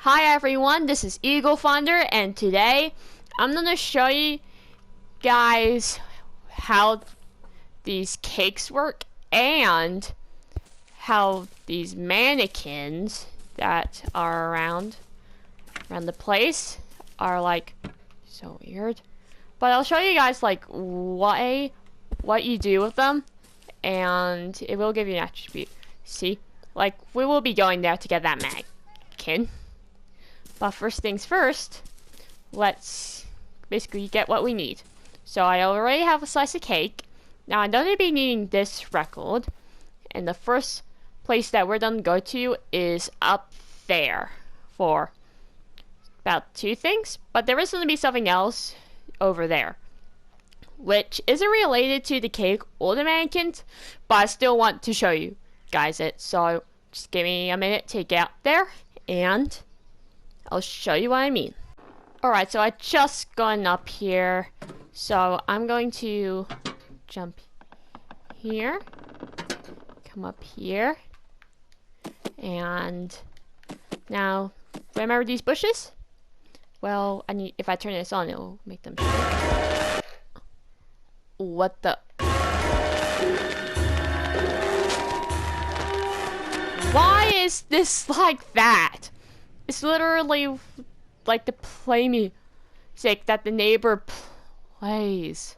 Hi everyone, this is Eagle Thunder, and today I'm gonna show you guys how these cakes work and how these mannequins that are around the place are like so weird. But I'll show you guys like what you do with them, and it will give you an attribute. See, like we will be going there to get that mannequin. But first things first, let's basically get what we need. So I already have a slice of cake. Now I'm going to be needing this record. And the first place that we're going to go to is up there for about 2 things. But there is going to be something else over there, which isn't related to the cake or the mannequins, but I still want to show you guys it. So just give me a minute to get out there and I'll show you what I mean. Alright, so I just gone up here. So I'm going to jump here, come up here, and now remember these bushes? Well, if I turn this on, it'll make them shrink. What the? Why is this like that? It's literally like the play music that the neighbor plays.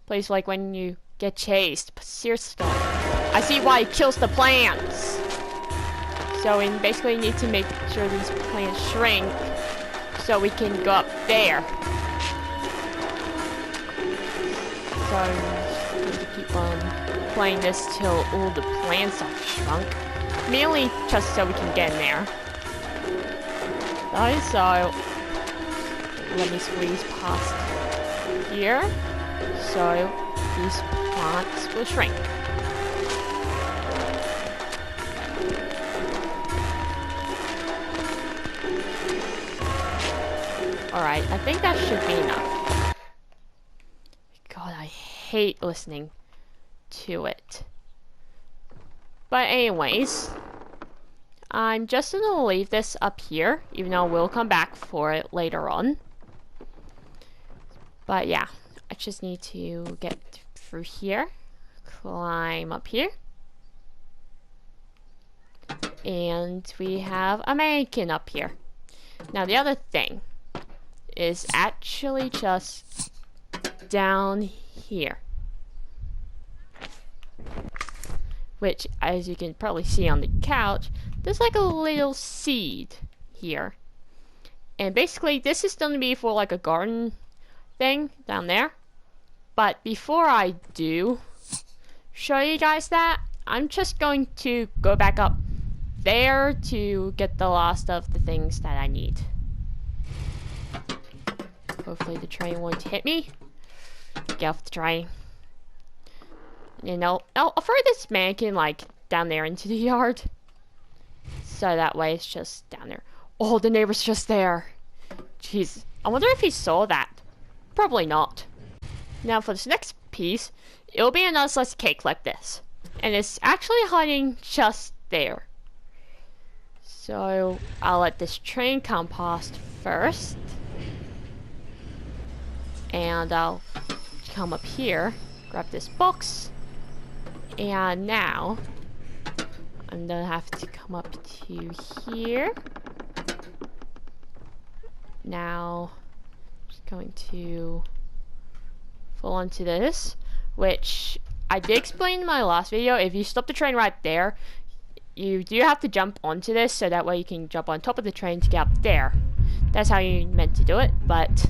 Plays like when you get chased. But seriously, I see why it kills the plants. So we basically need to make sure these plants shrink so we can go up there. So we just need to keep on playing this till all the plants are shrunk. Mainly just so we can get in there. So let me squeeze past here so these plants will shrink. Alright, I think that should be enough. God, I hate listening to it. But anyways, I'm just gonna leave this up here, even though we'll come back for it later on. But yeah, I just need to get through here, climb up here, and we have a mannequin up here. Now the other thing is actually just down here, which, as you can probably see on the couch, there's like a little seed here. And basically this is going to be for like a garden thing down there. But before I do show you guys that, I'm just going to go back up there to get the last of the things that I need. Hopefully the train won't hit me. Get off the train. You know, I'll throw this mannequin like down there into the yard. So that way it's just down there. Oh, the neighbor's just there. Jeez. I wonder if he saw that. Probably not. Now for this next piece, it'll be another slice of cake like this. And it's actually hiding just there. So I'll let this train come past first. And I'll come up here, grab this box. And now I'm gonna have to come up to here. Now I'm just going to fall onto this, which I did explain in my last video. If you stop the train right there, you do have to jump onto this so that way you can jump on top of the train to get up there. That's how you meant to do it, but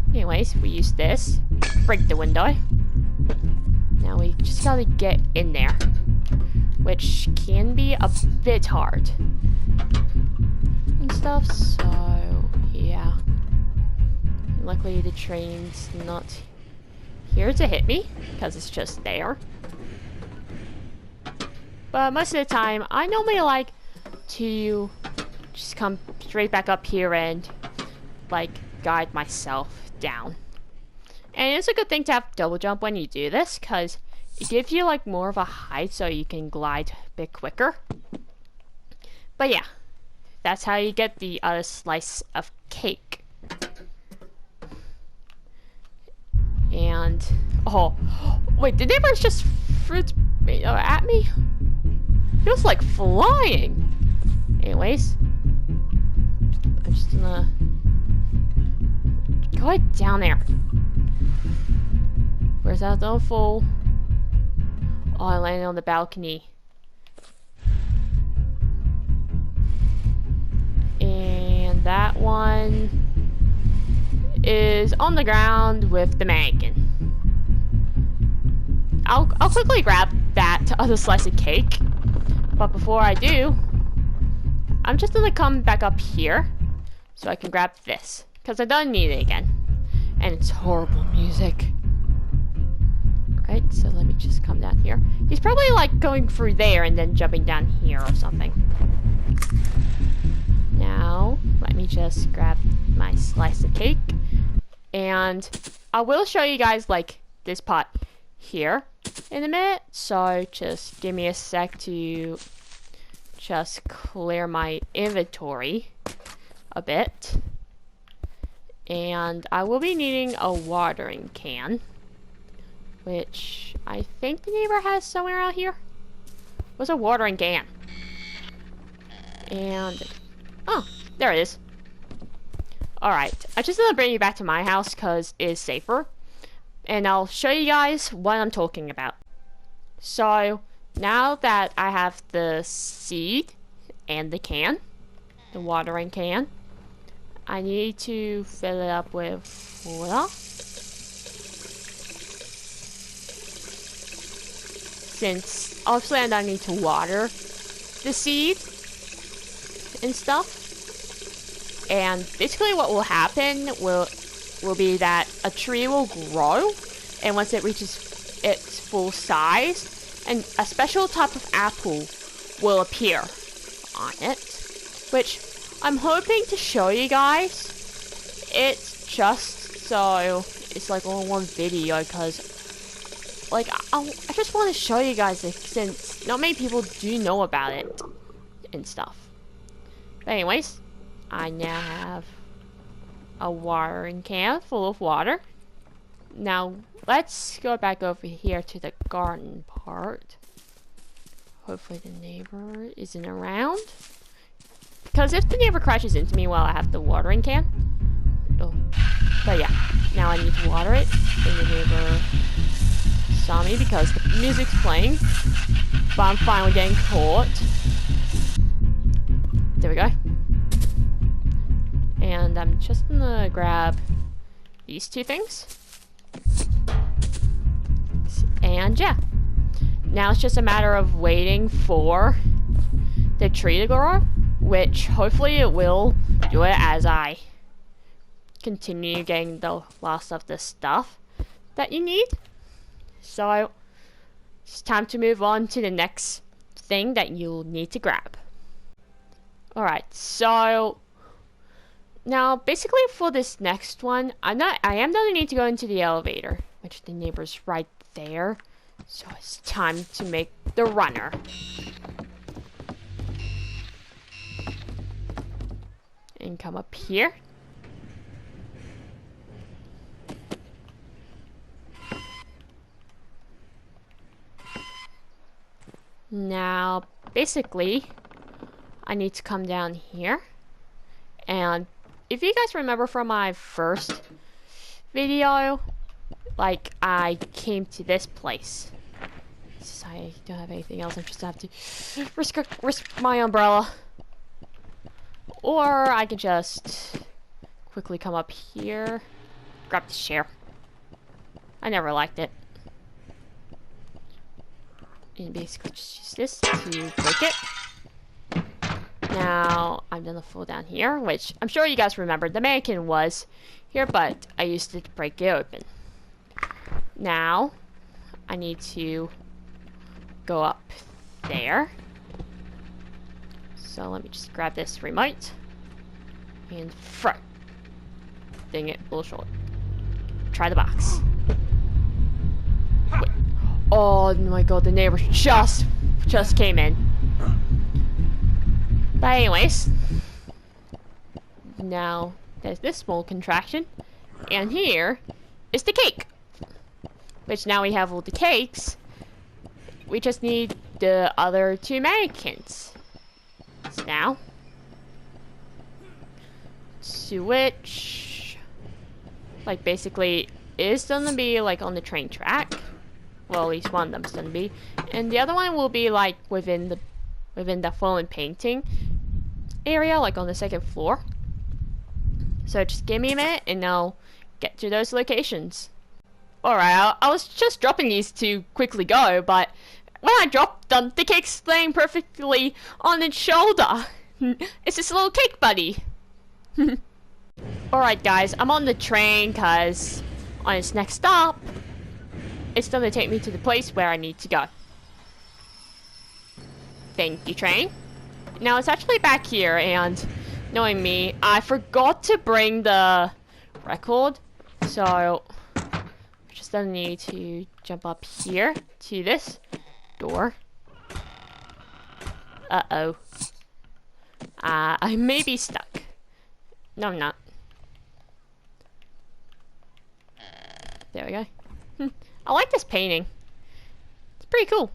anyways, we use this, break the window. Now we just gotta get in there, which can be a bit hard and stuff, so yeah. Luckily the train's not here to hit me, because it's just there. But most of the time, I normally like to just come straight back up here and like guide myself down. And it's a good thing to have double jump when you do this, because it gives you like more of a height so you can glide a bit quicker. But yeah, that's how you get the other slice of cake. And oh wait, the neighbors just fruits at me? Feels like flying. Anyways, I'm just gonna go right down there. Where's that little fool? Oh, I landed on the balcony. And that one is on the ground with the mannequin. I'll quickly grab that other slice of cake. But before I do, I'm just gonna come back up here so I can grab this, because I don't need it again. And it's horrible music. Right, so let me just come down here. He's probably like going through there and then jumping down here or something. Now, let me just grab my slice of cake. And I will show you guys like this pot here in a minute. So just give me a sec to just clear my inventory a bit. And I will be needing a watering can, which I think the neighbor has somewhere out here. What's a watering can? And oh, there it is. Alright, I just want to bring you back to my house because it's safer. And I'll show you guys what I'm talking about. So, now that I have the seed and the can, the watering can, I need to fill it up with water. Since obviously I don't need to water the seed and stuff. And basically what will happen will be that a tree will grow, and once it reaches its full size, and a special type of apple will appear on it, which I'm hoping to show you guys. It's just so it's like all one video, because like I just want to show you guys, like, since not many people do know about it and stuff. But anyways, I now have a watering can full of water. Now, let's go back over here to the garden part. Hopefully the neighbor isn't around. Because if the neighbor crashes into me while I have the watering can... Oh. But yeah, now I need to water it. And the neighbor saw me because the music's playing. But I'm finally getting caught. There we go. And I'm just gonna grab these two things. And yeah. Now it's just a matter of waiting for the tree to grow, which hopefully it will do it as I continue getting the last of the stuff that you need. So it's time to move on to the next thing that you'll need to grab. Alright, so now basically for this next one, I am gonna need to go into the elevator, which the neighbor's right there. So it's time to make the runner. And come up here. Now, basically, I need to come down here. And if you guys remember from my first video, like, I came to this place. Since I don't have anything else, I just have to risk my umbrella. Or I could just quickly come up here, grab the chair. I never liked it. And basically just use this to break it. Now, I'm gonna fall down here, which I'm sure you guys remember the mannequin was here, but I used it to break it open. Now, I need to go up there. So let me just grab this remote and throw. Dang it, a little short. Try the box. Wait. Oh my god, the neighbor just came in. But anyways, Now, there's this small contraction. And here is the cake. Which now we have all the cakes. We just need the other 2 mannequins. So now, switch. Like basically, it's gonna be like on the train track. Well, at least one of them's gonna be, and the other one will be like within the fallen painting area, like on the 2nd floor. So just give me a minute, and I'll get to those locations. Alright, I was just dropping these to quickly go, but when I dropped them, the cake's laying perfectly on its shoulder. It's this little cake buddy. Alright guys, I'm on the train because on its next stop, it's gonna take me to the place where I need to go. Thank you, train. Now it's actually back here, and knowing me, I forgot to bring the record, so just gonna need to jump up here to this door. Uh-oh. I may be stuck. No, I'm not. There we go. I like this painting. It's pretty cool.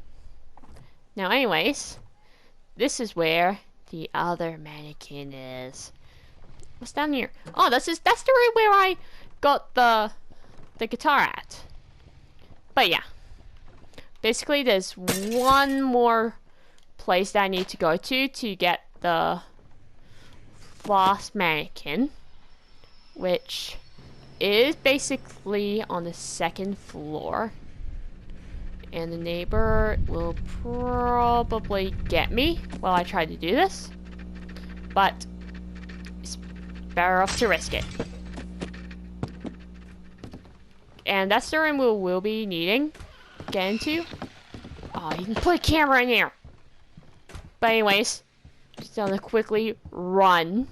Now, anyways, this is where the other mannequin is. What's down here? Oh, that's the room where I got the guitar at. But yeah, basically, there's one more place that I need to go to get the last mannequin, which is basically on the 2nd floor, and the neighbor will probably get me while I try to do this, but it's better off to risk it. And that's the room we will be needing to get into. Oh, you can put a camera in here. But anyways, just gonna quickly run.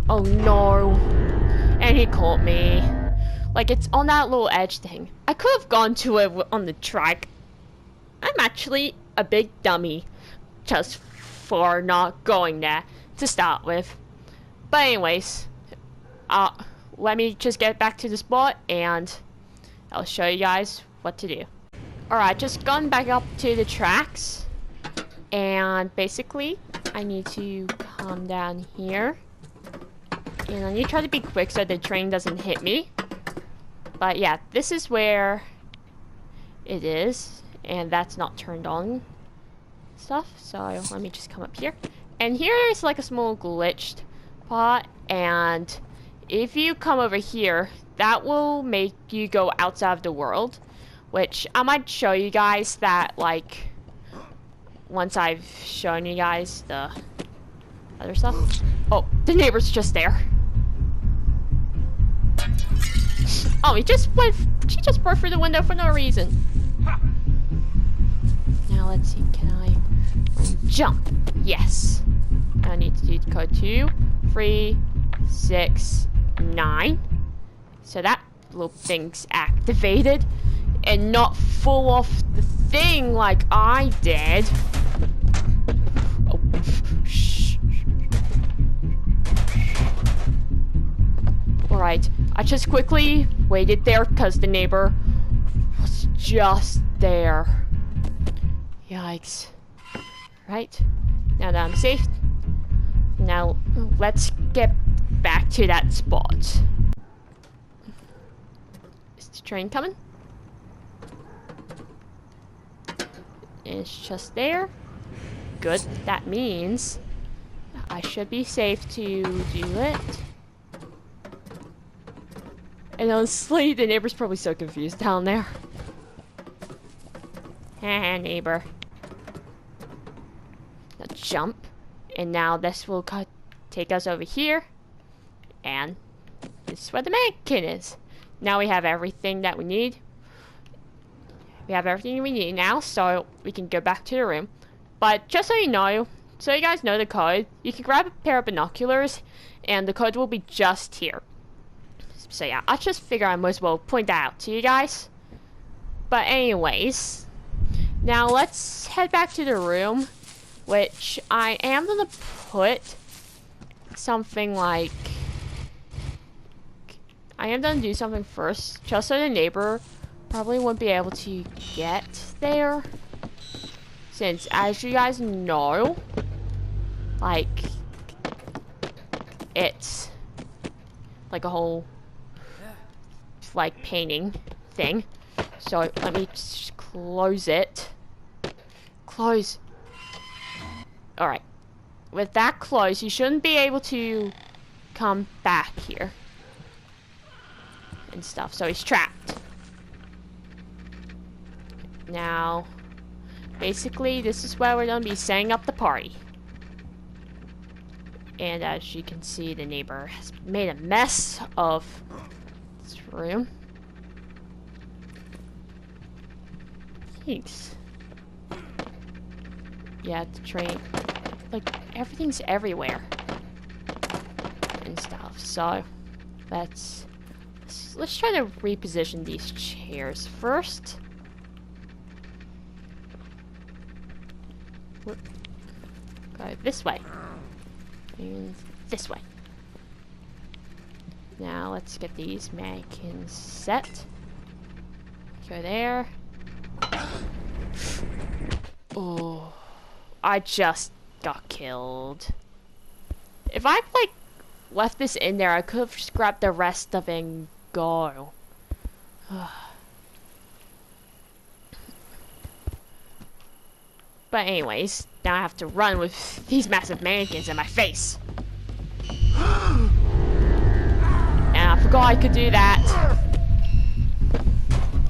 Oh no. And he caught me. Like, it's on that little edge thing. I could have gone to it on the track. I'm actually a big dummy just for not going there to start with. But anyways, let me just get back to the spot and I'll show you guys what to do. Alright, just gone back up to the tracks, and basically I need to come down here, and I need to try to be quick so the train doesn't hit me. But yeah, this is where it is, and that's not turned on stuff, so let me just come up here. And here is like a small glitched part, and if you come over here, that will make you go outside of the world, which I might show you guys that, like, once I've shown you guys the other stuff. Oh, the neighbor's just there. Oh, she just broke through the window for no reason. Now let's see, can I jump? Yes. I need to do code 2, 3, 6, 9. So that little thing's activated and not fall off the thing like I did. Oh, shh. Alright, I just quickly waited there because the neighbor was just there. Yikes. Right, now that I'm safe, now let's get back to that spot. Is the train coming? It's just there. Good, that means I should be safe to do it. And honestly, the neighbor's probably so confused down there. Haha, neighbor. Now jump. And now this will take us over here. And this is where the mannequin is. Now we have everything that we need. We have everything we need now, so we can go back to the room. But just so you know, so you guys know the code, you can grab a pair of binoculars, and the code will be just here. So yeah, I just figure I might as well point that out to you guys. But anyways, now let's head back to the room, which I am gonna put something like... I am gonna do something first, just so the neighbor probably won't be able to get there. Since, as you guys know, like, it's like a whole, like, painting thing. So, let me just close it. Close. Alright. With that closed, you shouldn't be able to come back here. And stuff. So, he's trapped. Now, basically, this is where we're going to be setting up the party. And as you can see, the neighbor has made a mess of this room. Thanks. Yeah, the train. Like, everything's everywhere. And stuff. So, let's try to reposition these chairs first. Go this way. And this way. Now let's get these mannequins set. Go there. Oh, I just got killed. If I like left this in there, I could have just grabbed the rest of it and go. But anyways, now I have to run with these massive mannequins in my face. And I forgot I could do that.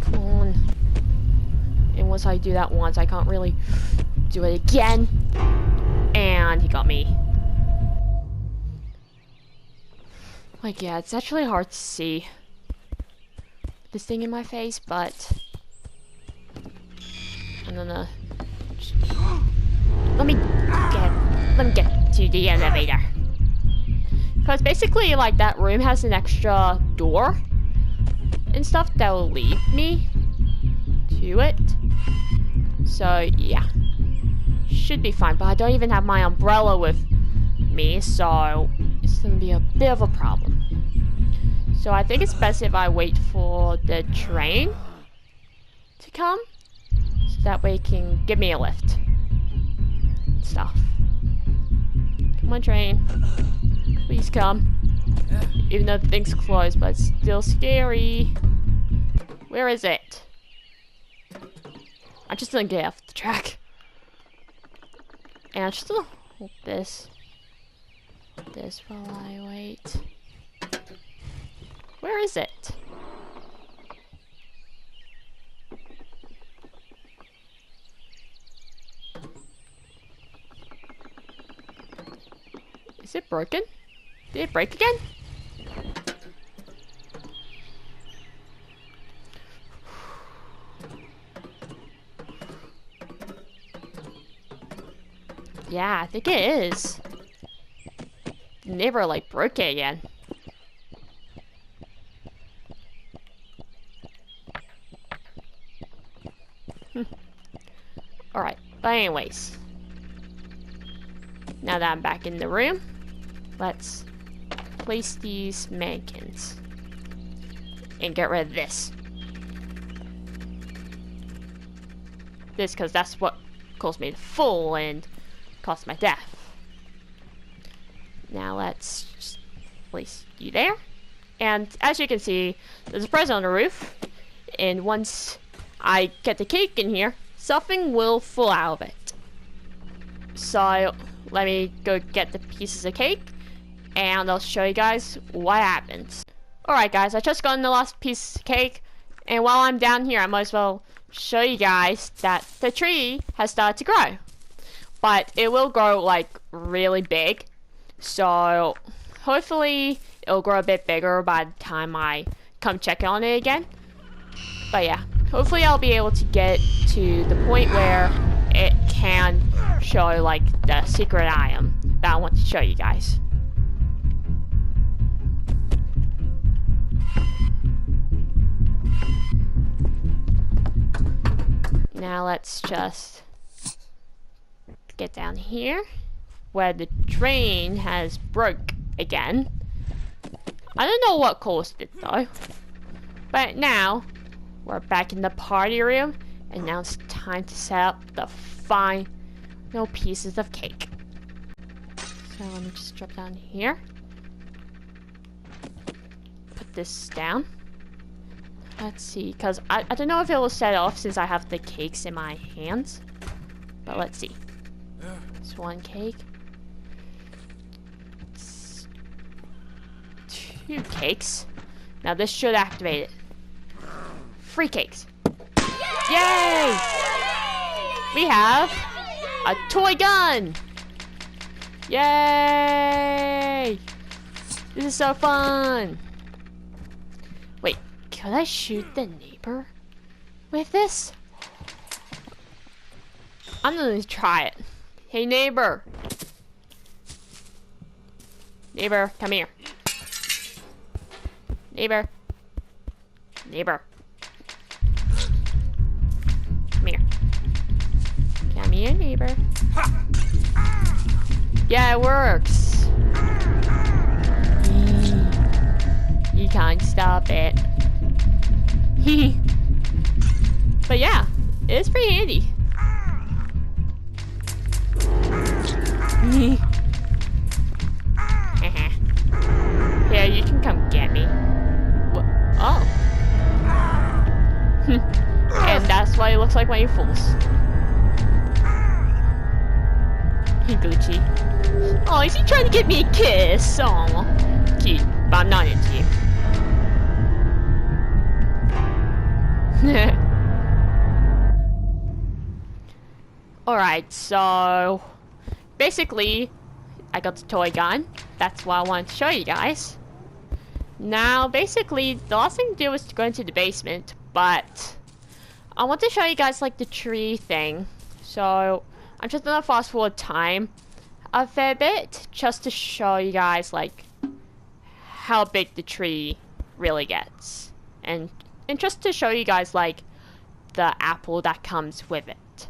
Come on. And once I do that once, I can't really do it again. And he got me. Like, yeah, it's actually hard to see this thing in my face, but I'm gonna... Let me get to the elevator. Because basically, like, that room has an extra door and stuff that will lead me to it. So, yeah. Should be fine, but I don't even have my umbrella with me, so it's gonna be a bit of a problem. So I think it's best if I wait for the train to come, so that way it can give me a lift. Stuff. Come on, train. Please come. Even though the thing's closed, but it's still scary. Where is it? I'm just gonna get off the track. And I'm just gonna hold this while I wait. Where is it? Is it broken? Did it break again? Yeah, I think it is. Never like broke it again. Alright, but anyways. Now that I'm back in the room, let's place these mannequins and get rid of this. This, because that's what caused me to fall and caused my death. Now let's just place you there. And as you can see, there's a present on the roof. And once I get the cake in here, something will fall out of it. So let me go get the pieces of cake, and I'll show you guys what happens. Alright guys, I just got the last piece of cake, and while I'm down here, I might as well show you guys that the tree has started to grow. But it will grow like really big, so hopefully it'll grow a bit bigger by the time I come check on it again. But yeah, hopefully I'll be able to get to the point where it can show like the secret item that I want to show you guys. Now let's just get down here where the train has broke. again. I don't know what caused it though. But now, we're back in the party room, and now it's time to set up the final pieces of cake. So let me just drop down here. Put this down. Let's see, because I don't know if it will set off since I have the cakes in my hands. But let's see. It's one cake. It's 2 cakes. Now this should activate it. 3 cakes. Yay! We have a toy gun! Yay! This is so fun! Wait, could I shoot the neighbor with this? I'm gonna try it. Hey neighbor! Neighbor, come here. Neighbor. Neighbor. Come here. Come here, neighbor. Yeah, it works. You can't stop it. But yeah, it's pretty handy. Here, you can come get me. Oh. And that's what it looks like when you fools. Gucci. Oh, is he trying to get me a kiss? Oh, cute. But I'm not into you. Alright, so basically I got the toy gun. That's what I wanted to show you guys. Now basically the last thing to do was to go into the basement, but I want to show you guys like the tree thing. So I'm just gonna fast forward time a fair bit just to show you guys like how big the tree really gets, and just to show you guys like the apple that comes with it.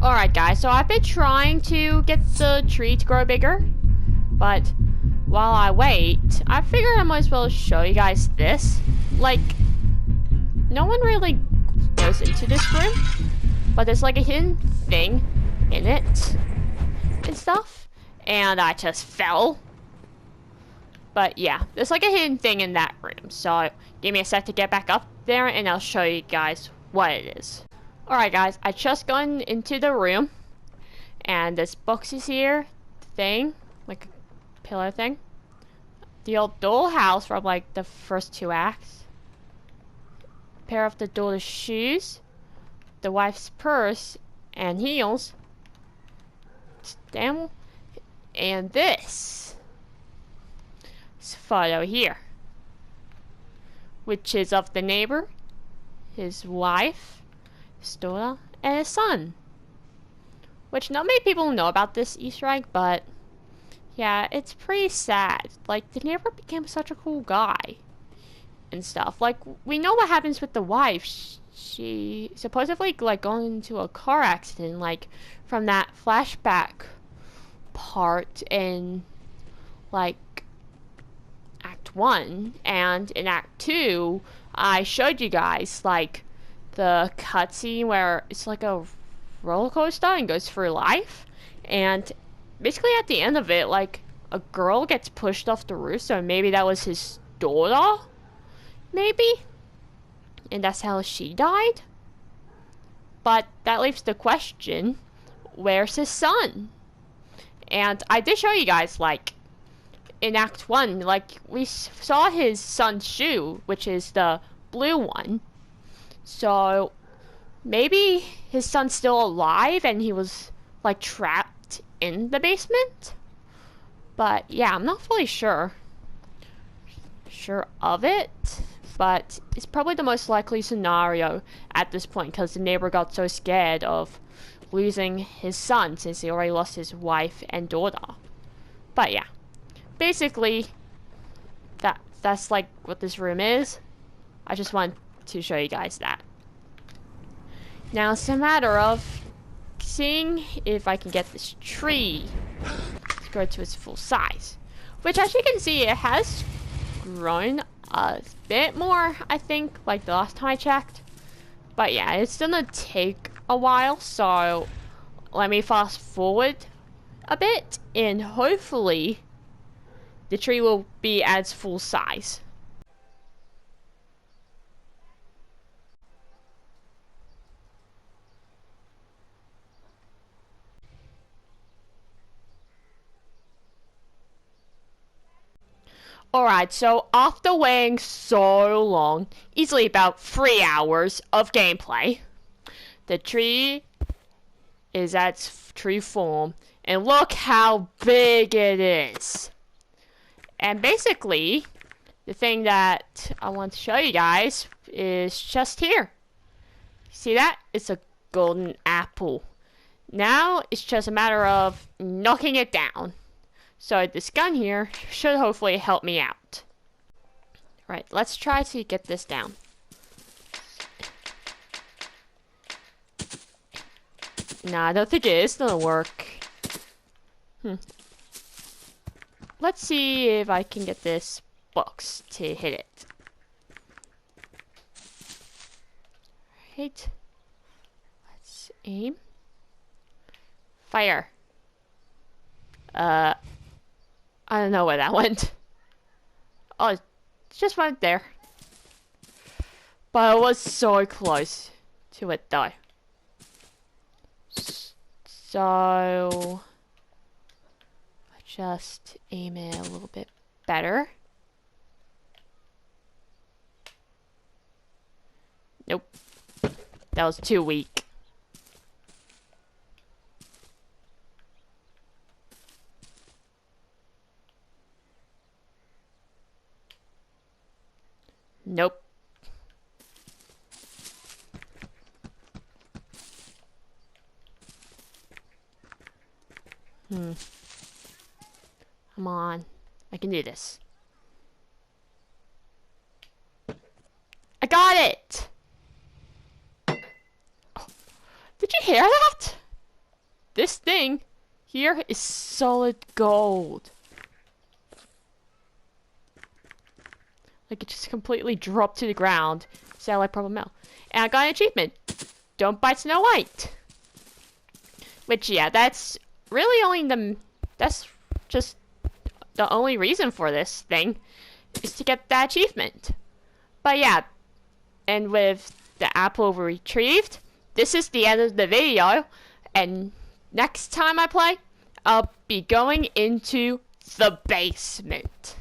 Alright guys, so I've been trying to get the tree to grow bigger, but while I wait, I figured I might as well show you guys this. Like, no one really goes into this room, but there's like a hidden thing in it and stuff, and I just fell. But yeah, there's like a hidden thing in that room, so give me a sec to get back up there and I'll show you guys what it is. Alright guys, I just gone into the room, and this box is here, thing, like a pillar thing. The old dollhouse from like the first 2 acts. A pair of the daughter's shoes, the wife's purse and heels, damn, and this photo here, which is of the neighbor, his wife, his daughter, and his son. Which not many people know about this Easter egg, but yeah, it's pretty sad. Like, the neighbor became such a cool guy and stuff. Like, we know what happens with the wife. She supposedly like going into a car accident, like from that flashback part in like Act 1, and in Act 2 I showed you guys like the cutscene where it's like a roller coaster and goes through life, and basically at the end of it, like a girl gets pushed off the roof, so maybe that was his daughter, maybe, and that's how she died. But that leaves the question, where's his son? And I did show you guys, like in Act 1, like we saw his son's shoe, which is the blue one. So maybe his son's still alive and he was like trapped in the basement. But yeah, I'm not fully sure of it, but it's probably the most likely scenario at this point, because the neighbor got so scared of losing his son since he already lost his wife and daughter. But yeah, basically that's like what this room is. I just want to show you guys that. Now it's a matter of seeing if I can get this tree to grow to its full size. Which, as you can see, it has grown a bit more, I think, like the last time I checked. But yeah, it's gonna take a while, so let me fast forward a bit, and hopefully the tree will be at its full size. Alright, so after waiting so long, easily about 3 hours of gameplay, the tree is at its tree form, and look how big it is. And basically, the thing that I want to show you guys is just here. See that? It's a golden apple. Now, it's just a matter of knocking it down. So this gun here should hopefully help me out. Right, let's try to get this down. Nah, I don't think it is gonna work. Let's see if I can get this box to hit it. Right. Let's aim. Fire. I don't know where that went. Oh, it just went there. But I was so close to it though. So just aim it a little bit better. Nope. That was too weak. Nope. Come on. I can do this. I got it! Oh, did you hear that? This thing here is solid gold. Like, it just completely dropped to the ground. Satellite Purple Metal. And I got an achievement. Don't bite Snow White. Which, yeah, that's really only that's just the only reason for this thing. Is to get that achievement. But yeah. And with the apple retrieved, this is the end of the video. And next time I play, I'll be going into the basement.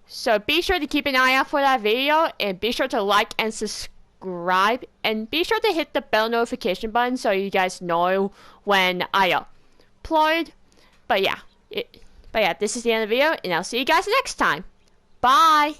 So be sure to keep an eye out for that video, and be sure to like and subscribe, and be sure to hit the bell notification button so you guys know when I upload. But yeah, this is the end of the video, and I'll see you guys next time. Bye!